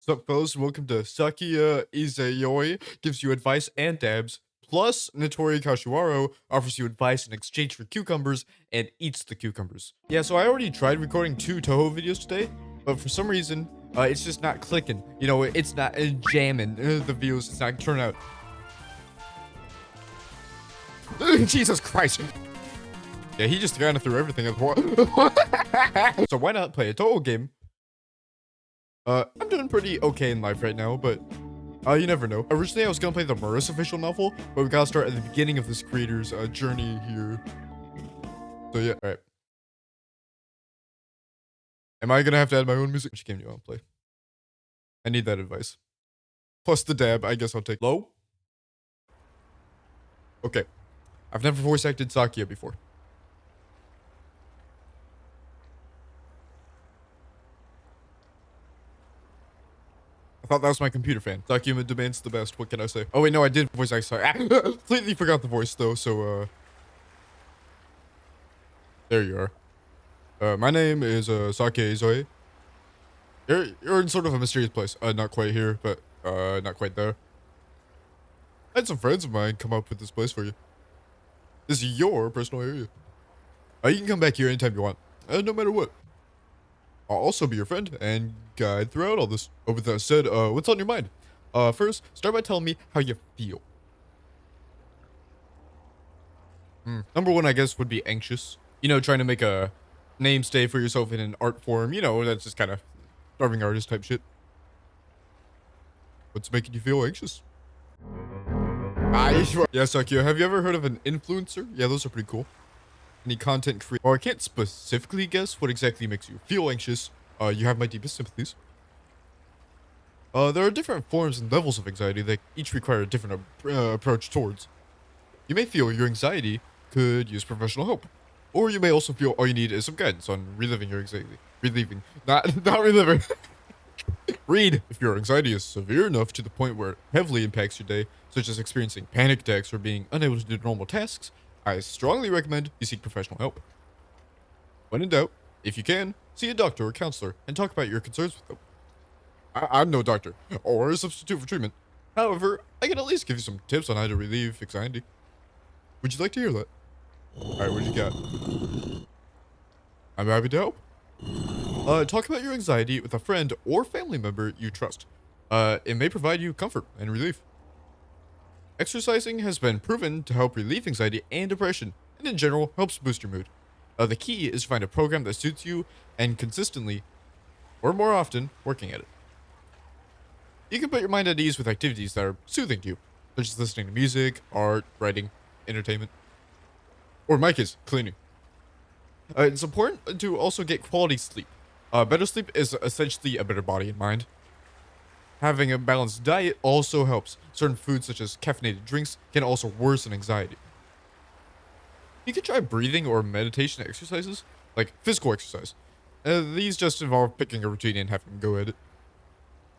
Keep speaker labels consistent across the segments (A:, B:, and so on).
A: Sup, fellas? Welcome to Sakuya Izayoi gives you advice and dabs. Plus, Nitori Kashiwaro offers you advice in exchange for cucumbers and eats the cucumbers. Yeah, so I already tried recording 2 Toho videos today, but for some reason, it's just not clicking. You know, it's not jamming the views. It's not turning out. Jesus Christ. Yeah, he just kind of threw everything at the wall. So why not play a Toho game? I'm doing pretty okay in life right now, but you never know. Originally, I was gonna play the Murus official novel, but we gotta start at the beginning of this creator's journey here. So yeah, all right. Am I gonna have to add my own music? Which game do you want to play? I need that advice. Plus the dab, I guess I'll take. Low? Okay. I've never voice acted Sakuya before. I thought that was my computer fan. Sakuya demands the best. What can I say? Oh wait, no, I did voice act. Sorry. Completely forgot the voice though, so there you are. My name is Sakuya Izayoi. You're in sort of a mysterious place. Not quite here, but not quite there. I had some friends of mine come up with this place for you. This is your personal area. You can come back here anytime you want, no matter what. I'll also be your friend and guide throughout all this. Oh, with that said, what's on your mind? First, start by telling me how you feel. Number one, I guess, would be anxious. You know, trying to make a name stay for yourself in an art form. You know, that's just kind of starving artist type shit. What's making you feel anxious? Yeah, Sakuya, have you ever heard of an influencer? Yeah, those are pretty cool. Any content creator? Well, I can't specifically guess what exactly makes you feel anxious. You have my deepest sympathies. There are different forms and levels of anxiety that each require a different approach towards. You may feel your anxiety could use professional help. Or you may also feel all you need is some guidance on reliving your anxiety. Not reliving. Read. If your anxiety is severe enough to the point where it heavily impacts your day, such as experiencing panic attacks or being unable to do normal tasks, I strongly recommend you seek professional help. When in doubt, if you can, see a doctor or counselor and talk about your concerns with them. I'm no doctor or a substitute for treatment. However, I can at least give you some tips on how to relieve anxiety. Would you like to hear that? Alright, what do you got? I'm happy to help. Talk about your anxiety with a friend or family member you trust. It may provide you comfort and relief. Exercising has been proven to help relieve anxiety and depression, and in general, helps boost your mood. The key is to find a program that suits you and consistently, or more often, working at it. You can put your mind at ease with activities that are soothing to you, such as listening to music, art, writing, entertainment, or in my case, cleaning. It's important to also get quality sleep. Better sleep is essentially a better body and mind. Having a balanced diet also helps. Certain foods such as caffeinated drinks can also worsen anxiety. You can try breathing or meditation exercises, like physical exercise. These just involve picking a routine and having a go at it.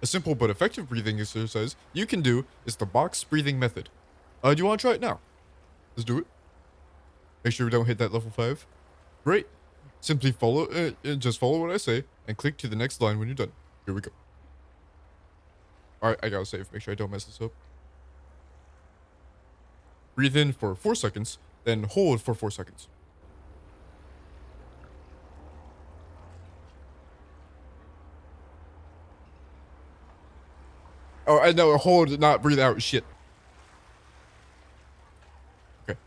A: A simple but effective breathing exercise you can do is the box breathing method. Do you want to try it now? Let's do it. Make sure we don't hit that level 5. Great. Simply just follow what I say and click to the next line when you're done. Here we go. Alright, I gotta save. Make sure I don't mess this up. Breathe in for 4 seconds, then hold for 4 seconds. Oh, I know. Hold, not breathe out. Shit. Okay.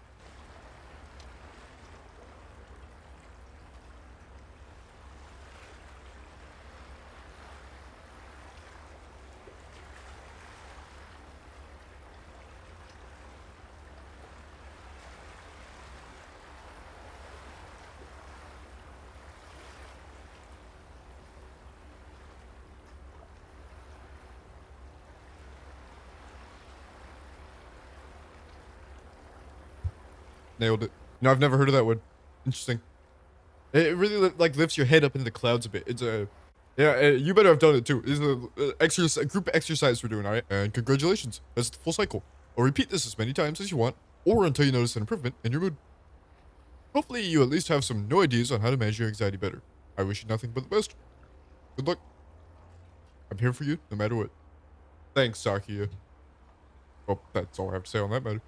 A: Nailed it. No, I've never heard of that one. Interesting. It really like lifts your head up into the clouds a bit. It's a yeah. You better have done it too. It's a group exercise we're doing. All right, and congratulations. That's the full cycle. I'll repeat this as many times as you want, or until you notice an improvement in your mood. Hopefully, you at least have some new ideas on how to manage your anxiety better. I wish you nothing but the best. Good luck. I'm here for you, no matter what. Thanks, Sakuya. Well, that's all I have to say on that matter.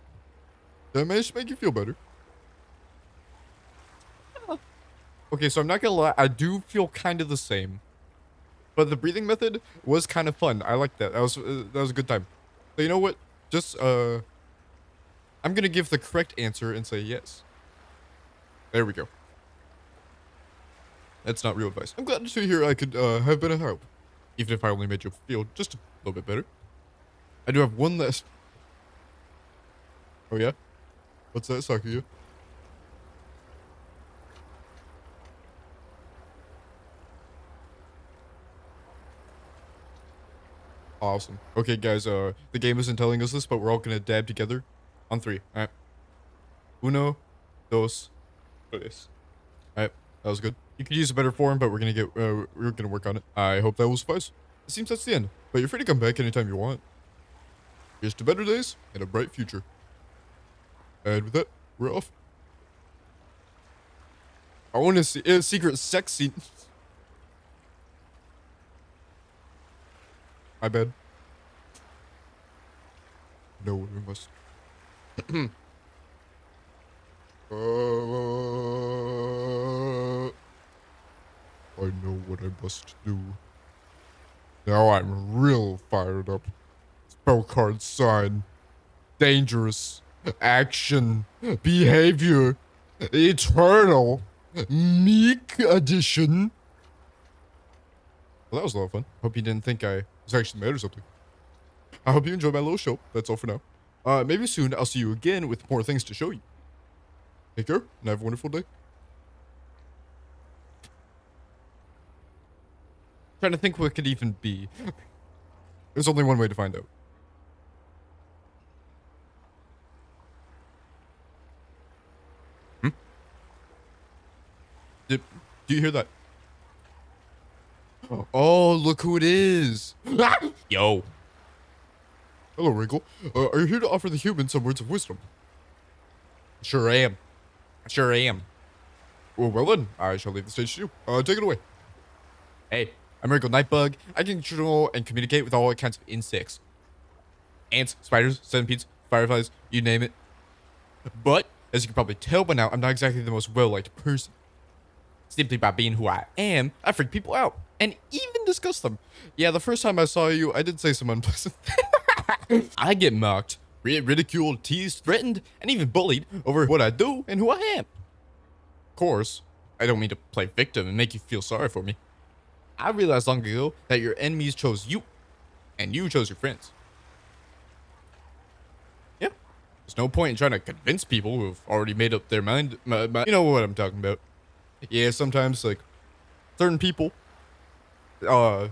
A: Did I manage to make you feel better? Okay, so I'm not gonna lie, I do feel kind of the same. But the breathing method was kind of fun. I like that. That was a good time. So you know what? Just I'm gonna give the correct answer and say yes. There we go. That's not real advice. I'm glad to hear I could have been a help, even if I only made you feel just a little bit better. I do have one last. Oh yeah, what's that, Sakuya? Awesome. Okay, guys. The game isn't telling us this, but we're all gonna dab together on three. All right. Uno, dos, tres. All right. That was good. You could use a better form, but we're gonna work on it. I hope that will suffice. It seems that's the end, but you're free to come back anytime you want. Here's to better days and a bright future. And with that, we're off. I want to see a secret sex scene. My bad. No, we must. I know what I must do. Now I'm real fired up. Spell card sign. Dangerous. Action. Behavior. Eternal. Meek edition. Well, that was a lot of fun. Hope you didn't think I was actually mad or something. I hope you enjoyed my little show. That's all for now. Maybe soon I'll see you again with more things to show you. Take care and have a wonderful day. Trying to think what could even be. There's only one way to find out. Do you hear that? Oh, look who it is. Yo. Hello, Wriggle. Are you here to offer the humans some words of wisdom? Sure am. Sure am. Well then, I shall leave the stage to you. Take it away. Hey, I'm Wriggle Nightbug. I can control and communicate with all kinds of insects. Ants, spiders, centipedes, fireflies, you name it. But, as you can probably tell by now, I'm not exactly the most well-liked person. Simply by being who I am, I freak people out. And even disgust them. Yeah, the first time I saw you, I did say some unpleasant I get mocked, ridiculed, teased, threatened, and even bullied over what I do and who I am. Of course, I don't mean to play victim and make you feel sorry for me. I realized long ago that your enemies chose you, and you chose your friends. Yeah, there's no point in trying to convince people who've already made up their mind. You know what I'm talking about. Yeah, sometimes, like, certain people, how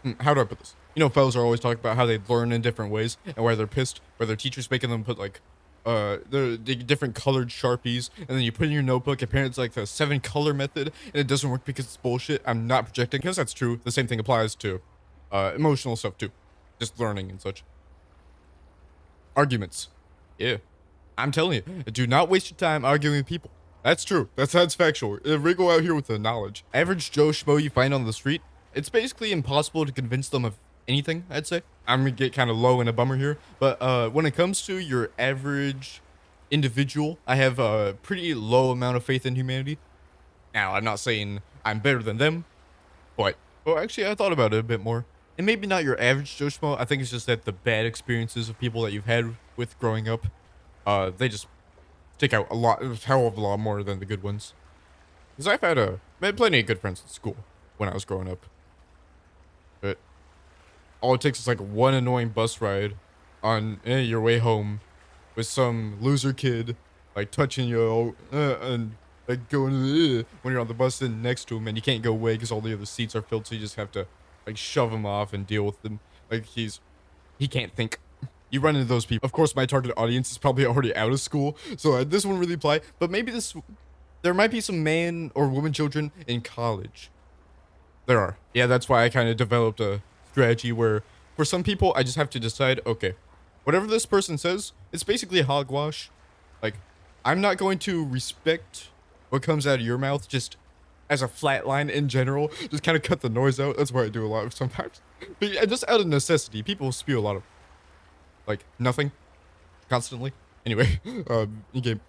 A: do I put this? You know, fellas are always talking about how they learn in different ways and why they're pissed, where their teacher's making them put, like, the different colored Sharpies, and then you put in your notebook, and apparently it's like the 7-color method, and it doesn't work because it's bullshit. I'm not projecting, because that's true. The same thing applies to, emotional stuff, too. Just learning and such. Arguments. Yeah. I'm telling you, do not waste your time arguing with people. That's true. That's factual. Wriggle out here with the knowledge. Average Joe Schmo you find on the street, it's basically impossible to convince them of anything, I'd say. I'm gonna get kind of low and a bummer here, but when it comes to your average individual, I have a pretty low amount of faith in humanity. Now, I'm not saying I'm better than them, but, well, actually, I thought about it a bit more. And maybe not your average Joe Schmo. I think it's just that the bad experiences of people that you've had with growing up, they just stick out a hell of a lot more than the good ones. Because I've had plenty of good friends at school when I was growing up. But all it takes is like one annoying bus ride on your way home with some loser kid like touching you and like going when you're on the bus sitting next to him, and you can't go away because all the other seats are filled, so you just have to like shove him off and deal with him like he can't think. You run into those people. Of course, my target audience is probably already out of school, so this wouldn't really apply. But maybe there might be some man or woman children in college. There are. Yeah, that's why I kind of developed a strategy where for some people, I just have to decide, okay, whatever this person says, it's basically hogwash. Like, I'm not going to respect what comes out of your mouth just as a flat line in general. Just kind of cut the noise out. That's what I do a lot of sometimes. But yeah, just out of necessity, people spew a lot of like nothing constantly. Anyway, in game.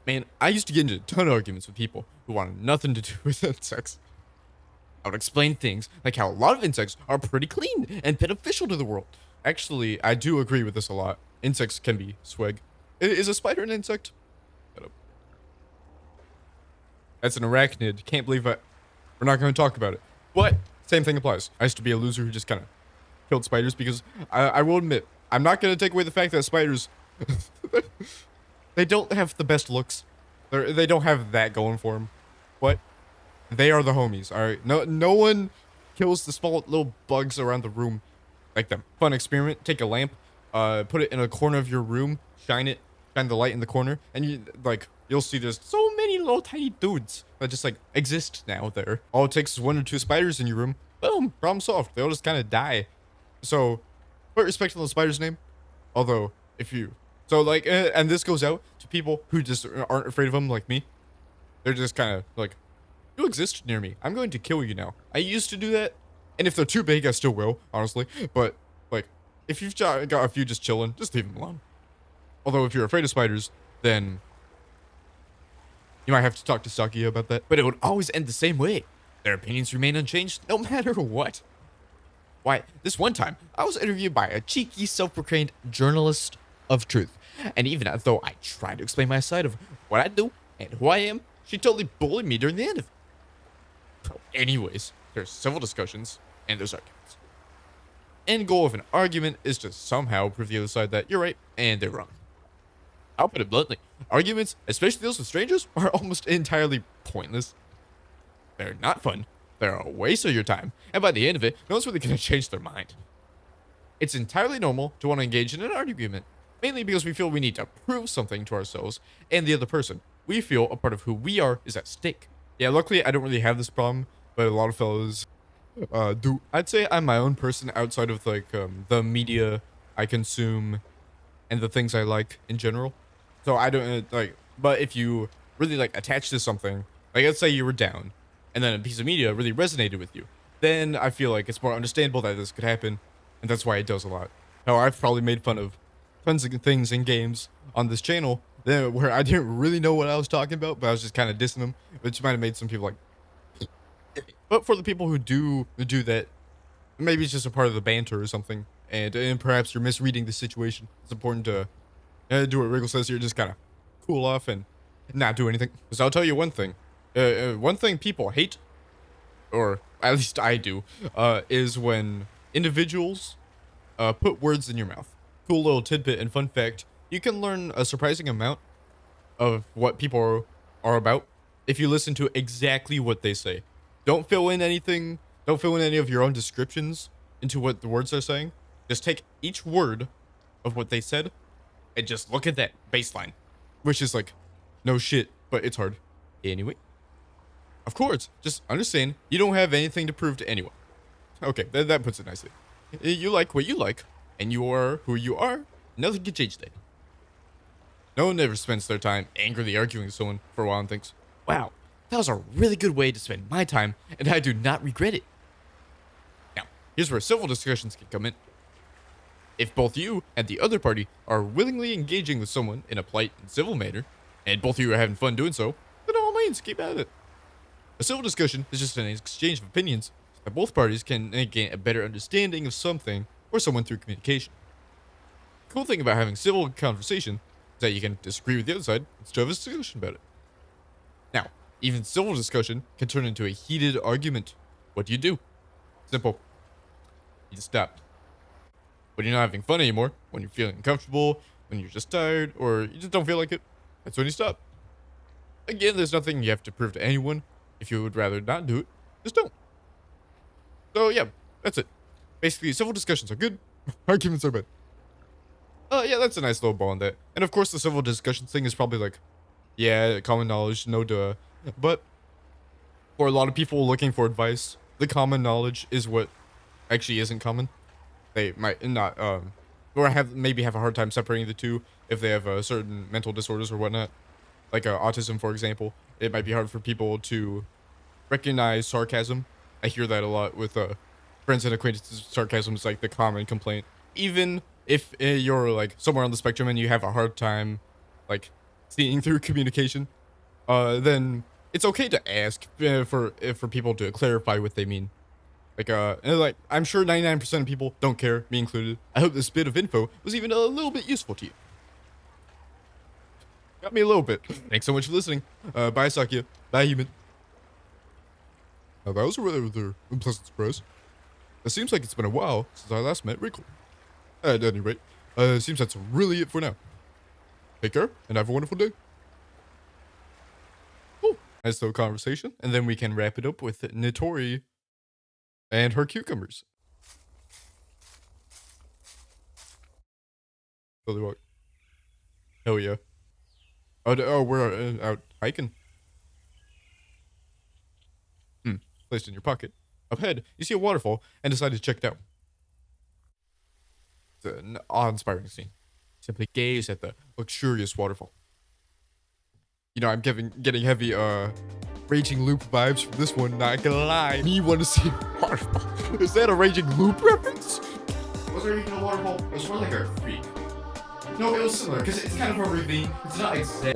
A: Man, I used to get into a ton of arguments with people who wanted nothing to do with insects. I would explain things like how a lot of insects are pretty clean and beneficial to the world. Actually, I do agree with this a lot. Insects can be swag. Is a spider an insect? Shut up. That's an arachnid. Can't believe it. We're not going to talk about it. But same thing applies. I used to be a loser who just kind of killed spiders because I will admit, I'm not going to take away the fact that spiders, they don't have the best looks. They don't have that going for them. But they are the homies, all right? No one kills the small little bugs around the room like them. Fun experiment. Take a lamp, put it in a corner of your room, shine the light in the corner, and you'll see there's so many little tiny dudes that just like exist now there. All it takes is 1 or 2 spiders in your room. Boom, problem solved. They'll just kind of die. So put respect on the spider's name. Although if you and this goes out to people who just aren't afraid of them like me. They're just kind of like, you exist near me. I'm going to kill you now. I used to do that, and if they're too big, I still will, honestly. But like, if you've got a few just chilling, just leave them alone. Although if you're afraid of spiders, then you might have to talk to Sakuya about that. But it would always end the same way. Their opinions remain unchanged no matter what. Why, this one time, I was interviewed by a cheeky, self-proclaimed journalist of truth. And even though I tried to explain my side of what I do and who I am, she totally bullied me during the end of it. Anyways, there's civil discussions and there's arguments. End goal of an argument is to somehow prove the other side that you're right and they're wrong. I'll put it bluntly. Arguments, especially those with strangers, are almost entirely pointless. They're not fun. They're a waste of your time. And by the end of it, no one's really going to change their mind. It's entirely normal to want to engage in an argument, mainly because we feel we need to prove something to ourselves and the other person. We feel a part of who we are is at stake. Yeah, luckily I don't really have this problem, but a lot of fellows do. I'd say I'm my own person outside of the media I consume and the things I like in general. So I don't but if you really attach to something, let's say you were down and then a piece of media really resonated with you, then I feel like it's more understandable that this could happen, and that's why it does a lot. Hell, I've probably made fun of tons of things in games on this channel where I didn't really know what I was talking about, but I was just kind of dissing them, which might have made some people like. But for the people who do that, maybe it's just a part of the banter or something, and perhaps you're misreading the situation. It's important to do what Wriggle says here, just kind of cool off and not do anything. Because I'll tell you one thing. One thing people hate, or at least I do, is when individuals put words in your mouth. Cool little tidbit and fun fact. You can learn a surprising amount of what people are about if you listen to exactly what they say. Don't fill in anything. Don't fill in any of your own descriptions into what the words are saying. Just take each word of what they said and just look at that baseline, which is like, no shit, but it's hard. Anyway, of course, just understand you don't have anything to prove to anyone. Okay, that puts it nicely. You like what you like, and you are who you are. Nothing can change that. No one ever spends their time angrily arguing with someone for a while and thinks, wow, that was a really good way to spend my time, and I do not regret it. Now, here's where civil discussions can come in. If both you and the other party are willingly engaging with someone in a polite and civil manner, and both of you are having fun doing so, then all means keep at it. A civil discussion is just an exchange of opinions so that both parties can gain a better understanding of something or someone through communication. The cool thing about having civil conversation is that you can disagree with the other side and still have a discussion about it. Now, even civil discussion can turn into a heated argument. What do? Simple. You just stop. When you're not having fun anymore, when you're feeling uncomfortable, when you're just tired, or you just don't feel like it, that's when you stop. Again, there's nothing you have to prove to anyone. If you would rather not do it, just don't. So yeah, that's it. Basically, civil discussions are good, arguments are bad. Yeah, that's a nice little ball on that. And of course, the civil discussion thing is probably like, yeah, common knowledge, no duh. But for a lot of people looking for advice, the common knowledge is what actually isn't common. They might not, or maybe have a hard time separating the two if they have certain mental disorders or whatnot. Like autism, for example. It might be hard for people to recognize sarcasm. I hear that a lot with friends and acquaintances. Sarcasm is like the common complaint. Even if you're like somewhere on the spectrum and you have a hard time like seeing through communication, then it's okay to ask for people to clarify what they mean. Like I'm sure 99% of people don't care, me included. I hope this bit of info was even a little bit useful to you. Got me a little bit. Thanks so much for listening. Bye, Sakuya. Bye, human. Now, that was a rather unpleasant surprise. It seems like it's been a while since I last met Wriggle. At any rate, it seems that's really it for now. Take care, and have a wonderful day. Cool. Nice little conversation, and then we can wrap it up with Nitori and her cucumbers. Totally what? Hell yeah. Oh, we're out hiking. Placed in your pocket. Up ahead, you see a waterfall and decide to check it out. It's an awe-inspiring scene. Simply gaze at the luxurious waterfall. You know, I'm getting heavy, Raging Loop vibes from this one, not gonna lie. Me want to see a waterfall. Is that a Raging Loop reference? Was there even a waterfall? It was more like a creek. No, it was similar, because it's kind of a ravine. It's not exactly.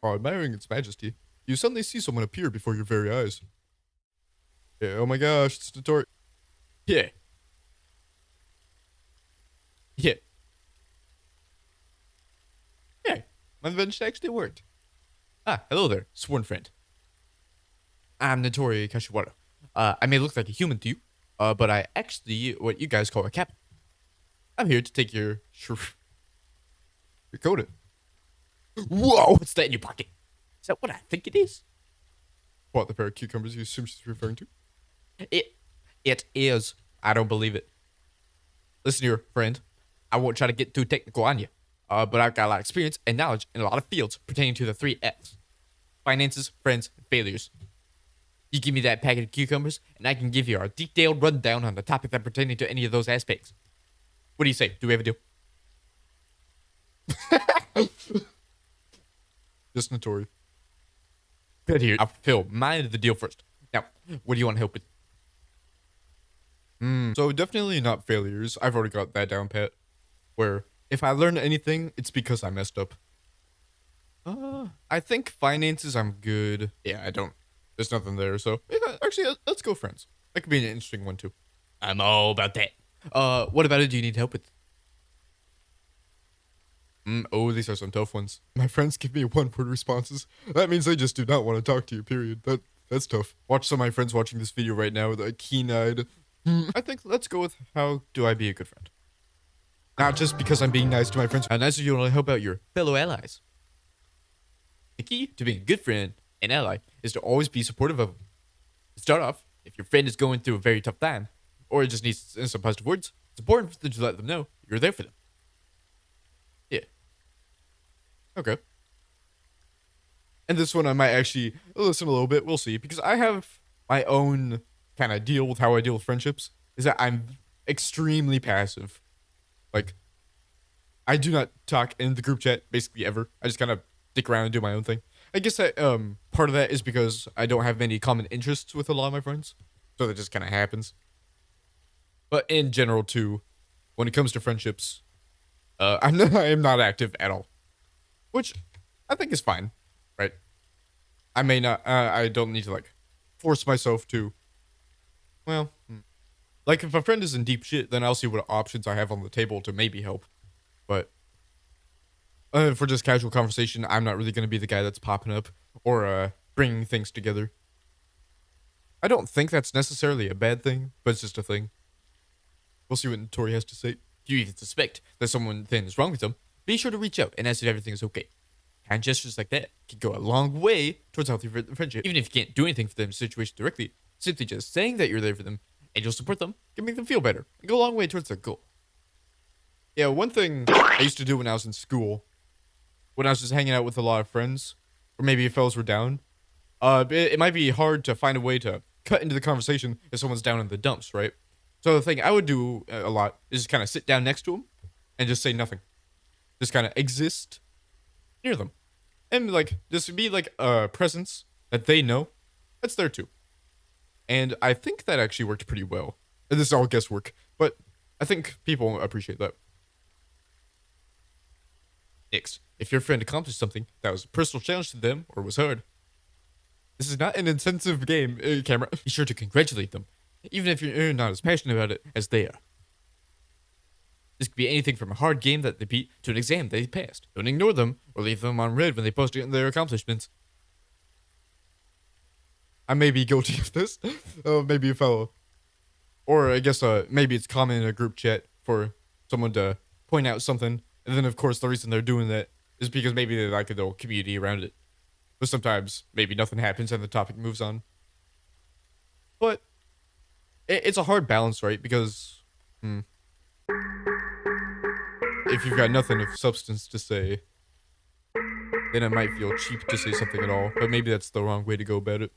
A: Admiring its majesty, you suddenly see someone appear before your very eyes. Yeah, oh my gosh, it's Nitori. Yeah. Yeah. Yeah, my invention actually worked. Ah, hello there, sworn friend. I'm Nitori Kashiwara. I may look like a human to you, but I actually what you guys call a captain. I'm here to take your coda. Whoa! What's that in your pocket? Is that what I think it is? What, the pair of cucumbers you assume she's referring to? It is. I don't believe it. Listen here, friend. I won't try to get too technical on you, but I've got a lot of experience and knowledge in a lot of fields pertaining to the 3 F's. Finances, friends, and failures. You give me that packet of cucumbers, and I can give you a detailed rundown on the topic that pertaining to any of those aspects. What do you say? Do we have a deal? Just Nitori. Good here. I'll fulfill mine of the deal first. Now, what do you want to help with? So definitely not failures. I've already got that down pat. Where if I learn anything, it's because I messed up. I think finances I'm good. Yeah, I don't. There's nothing there, so yeah, actually, let's go friends. That could be an interesting one too. I'm all about that. What about it? Do you need help with? Oh, these are some tough ones. My friends give me one-word responses. That means they just do not want to talk to you. Period. That's tough. Watch some of my friends watching this video right now with a keen-eyed. I think let's go with how do I be a good friend? Not just because I'm being nice to my friends. How nice of you to help out your fellow allies. The key to being a good friend and ally is to always be supportive of them. To start off, if your friend is going through a very tough time, or just needs some positive words, it's important to let them know you're there for them. Yeah. Okay. And this one I might actually listen a little bit. We'll see. Because I have my own kind of deal with how I deal with friendships. Is that I'm extremely passive. Like, I do not talk in the group chat basically ever. I just kind of stick around and do my own thing. I guess that part of that is because I don't have many common interests with a lot of my friends. So that just kind of happens. But in general too, when it comes to friendships, I am not active at all. Which I think is fine, right? I may not, I don't need to like force myself to, well, like if a friend is in deep shit, then I'll see what options I have on the table to maybe help. But for just casual conversation, I'm not really going to be the guy that's popping up or bringing things together. I don't think that's necessarily a bad thing, but it's just a thing. We'll see what Nitori has to say. If you even suspect that something is wrong with them, be sure to reach out and ask if everything is okay. Kind gestures like that can go a long way towards healthy friendship. Even if you can't do anything for them in the situation directly, simply just saying that you're there for them and you'll support them can make them feel better and go a long way towards their goal. Yeah, one thing I used to do when I was in school, when I was just hanging out with a lot of friends, or maybe if fellas were down, it might be hard to find a way to cut into the conversation if someone's down in the dumps, right? So the thing I would do a lot is just kind of sit down next to them and just say nothing. Just kind of exist near them. And like this would be like a presence that they know that's there too. And I think that actually worked pretty well. And this is all guesswork, but I think people appreciate that. Next, if your friend accomplished something that was a personal challenge to them or was hard, this is not an intensive game, camera. Be sure to congratulate them, even if you're not as passionate about it as they are. This could be anything from a hard game that they beat to an exam they passed. Don't ignore them or leave them on red when they post their accomplishments. I may be guilty of this. Maybe a fellow. Or I guess maybe it's common in a group chat for someone to point out something. And then, of course, the reason they're doing that is because maybe they like a little community around it. But sometimes maybe nothing happens and the topic moves on. But it's a hard balance, right? Because if you've got nothing of substance to say, then it might feel cheap to say something at all. But maybe that's the wrong way to go about it.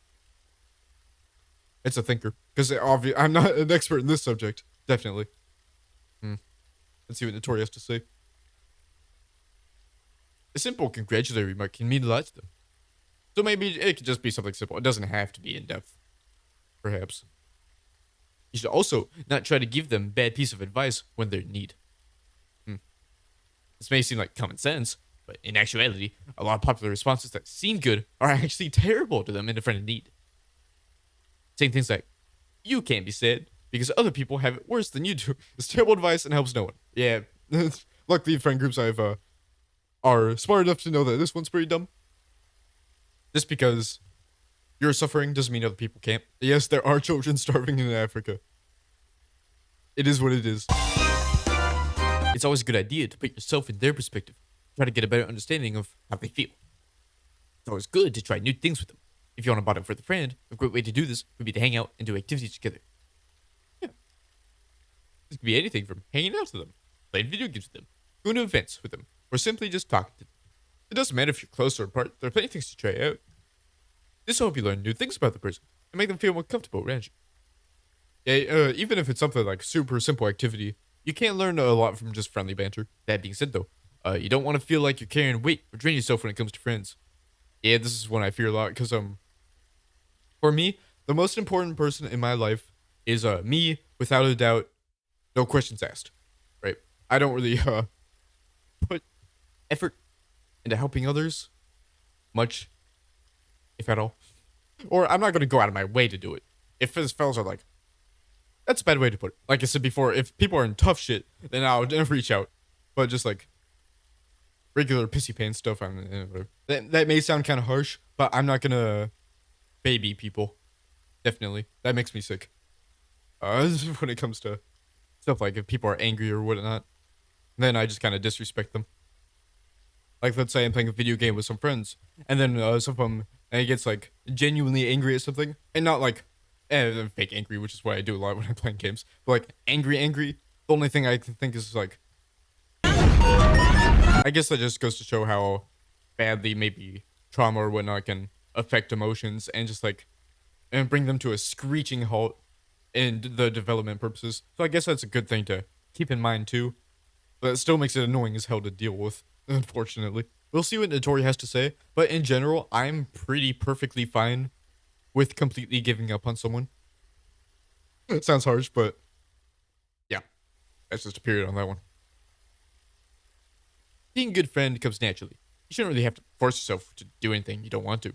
A: It's a thinker. Because I'm not an expert in this subject. Definitely. Let's see what Nitori has to say. A simple congratulatory remark can mean a lot to them. So maybe it could just be something simple. It doesn't have to be in depth. Perhaps. You should also not try to give them a bad piece of advice when they're in need. This may seem like common sense, but in actuality, a lot of popular responses that seem good are actually terrible to them in a friend in need. Saying things like, "You can't be sad because other people have it worse than you do," is terrible advice and helps no one. Yeah, luckily friend groups I've are smart enough to know that this one's pretty dumb. Just because you're suffering doesn't mean other people can't. Yes, there are children starving in Africa. It is what it is. It's always a good idea to put yourself in their perspective. Try to get a better understanding of how they feel. It's always good to try new things with them. If you want to bond with a friend, a great way to do this would be to hang out and do activities together. Yeah. This could be anything from hanging out with them, playing video games with them, going to events with them, or simply just talking to them. It doesn't matter if you're close or apart, there are plenty of things to try out. This will help you learn new things about the person and make them feel more comfortable around you. Yeah, even if it's something like super simple activity, you can learn a lot from just friendly banter. That being said, though, you don't want to feel like you're carrying weight or draining yourself when it comes to friends. Yeah, this is one I fear a lot because for me, the most important person in my life is me, without a doubt, no questions asked. Right? I don't really put effort into helping others much, if at all. Or I'm not gonna go out of my way to do it. If his fellas are like, that's a bad way to put it. Like I said before, if people are in tough shit, then I'll reach out. But just like regular pissy pants stuff, that may sound kind of harsh, but I'm not gonna baby people. Definitely, that makes me sick. When it comes to stuff like if people are angry or whatnot, then I just kind of disrespect them. Like let's say I'm playing a video game with some friends, and then some of them and he gets like genuinely angry at something, and not like fake angry, which is what I do a lot when I'm playing games. But like angry. The only thing I can think is like, I guess that just goes to show how badly maybe trauma or whatnot can affect emotions and just like and bring them to a screeching halt in the development purposes. So I guess that's a good thing to keep in mind too. But it still makes it annoying as hell to deal with, unfortunately. We'll see what Nitori has to say, but in general, I'm pretty perfectly fine with completely giving up on someone. It sounds harsh, but yeah, that's just a period on that one. Being a good friend comes naturally. You shouldn't really have to force yourself to do anything you don't want to.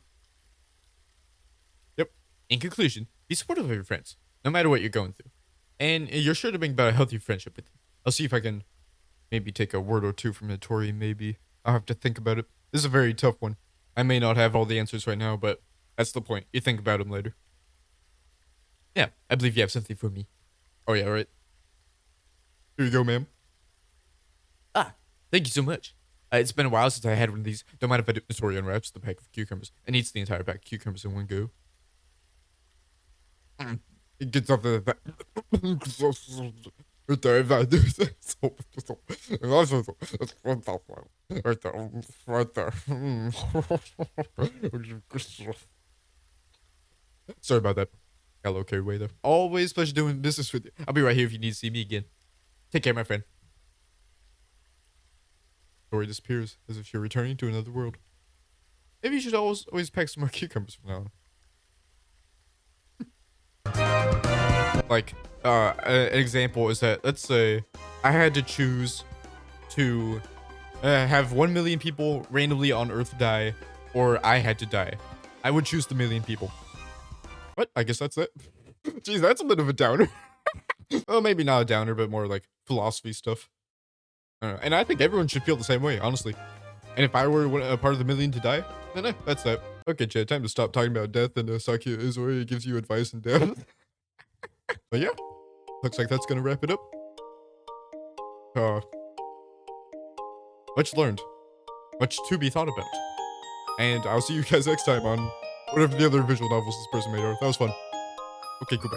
A: Yep. In conclusion, be supportive of your friends, no matter what you're going through. And you're sure to bring about a healthy friendship with them. I'll see if I can maybe take a word or two from Nitori, maybe. I'll have to think about it. This is a very tough one. I may not have all the answers right now, but that's the point. You think about them later. Yeah, I believe you have something for me. Oh yeah, right. Here you go, ma'am. Ah, thank you so much. It's been a while since I had one of these. Don't mind if I do. Nitori unwraps the pack of cucumbers and eats the entire pack of cucumbers in one go. It gets off the... Right there, if I do this. Right there. Sorry about that. Got a little carried away there. Always pleasure doing business with you. I'll be right here if you need to see me again. Take care, my friend. Story disappears as if you're returning to another world. Maybe you should always pack some more cucumbers from now on. Like, an example is that, let's say I had to choose to have 1 million people randomly on Earth die, or I had to die. I would choose the million people. What? I guess that's it. Jeez, that's a bit of a downer. Well, maybe not a downer, but more like philosophy stuff. I don't know. And I think everyone should feel the same way, honestly. And if I were a part of the million to die, then that's that. Okay, Chad, time to stop talking about death and Sakuya Izayoi gives you advice in death. But yeah, looks like that's gonna wrap it up. Uh, much learned, much to be thought about. And I'll see you guys next time on whatever the other visual novels this person made are. That was fun. Okay, goodbye.